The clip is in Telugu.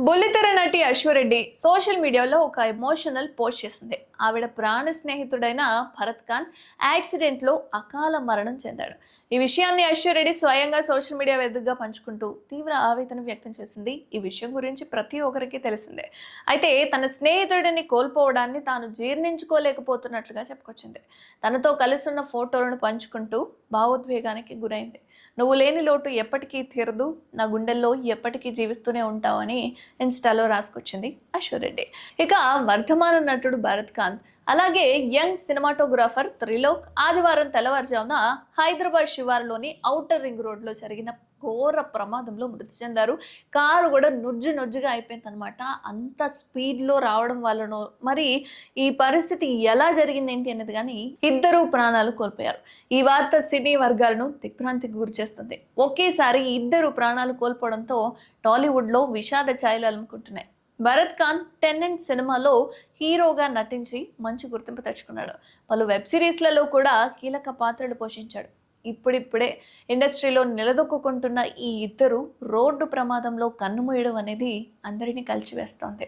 బుల్లితెర నటి అశ్వరెడ్డి సోషల్ మీడియాలో ఒక ఎమోషనల్ పోస్ట్ చేసింది. ఆవిడ ప్రాణ స్నేహితుడైన భరత్ ఖాన్ యాక్సిడెంట్ లో అకాల మరణం చెందాడు. ఈ విషయాన్ని అశ్వరెడ్డి స్వయంగా సోషల్ మీడియా వేదికగా పంచుకుంటూ తీవ్ర ఆవేదన వ్యక్తం చేసింది. ఈ విషయం గురించి ప్రతి ఒక్కరికి తెలిసిందే. అయితే తన స్నేహితుడిని కోల్పోవడాన్ని తాను జీర్ణించుకోలేకపోతున్నట్లుగా చెప్పుకొచ్చింది. తనతో కలిసి ఉన్న ఫోటోలను పంచుకుంటూ భావోద్వేగానికి గురైంది. నువ్వు లేని లోటు ఎప్పటికీ తీరదు, నా గుండెల్లో ఎప్పటికీ జీవిస్తూనే ఉంటావని ఇన్స్టాలో రాసుకొచ్చింది అశ్వరెడ్డి. ఇక వర్ధమాన నటుడు భరత్ ఖాన్ అలాగే యంగ్ సినిమాటోగ్రాఫర్ త్రిలోక్ ఆదివారం తెల్లవారుజామున హైదరాబాద్ శివారులోని ఔటర్ రింగ్ రోడ్లో జరిగిన ఘోర ప్రమాదంలో మృతి చెందారు. కారు కూడా నుజ్జుగా అయిపోయింది అనమాట. అంత స్పీడ్లో రావడం వల్లనో మరి ఈ పరిస్థితి ఎలా జరిగింది ఏంటి అనేది కానీ ఇద్దరు ప్రాణాలు కోల్పోయారు. ఈ వార్త సినీ వర్గాలను దిగ్భ్రాంతికి గురిచేస్తుంది. ఒకేసారి ఇద్దరు ప్రాణాలు కోల్పోవడంతో టాలీవుడ్లో విషాద ఛాయలు అలుముకుంటున్నాయి. భరత్ ఖాన్ టెనెంట్ సినిమాలో హీరోగా నటించి మంచి గుర్తింపు తెచ్చుకున్నాడు. పలు వెబ్ సిరీస్లలో కూడా కీలక పాత్రలు పోషించాడు. ఇప్పుడిప్పుడే ఇండస్ట్రీలో నిలదొక్కుంటున్న ఈ ఇద్దరు రోడ్డు ప్రమాదంలో కన్నుమూయడం అనేది అందరినీ కలిచివేస్తోంది.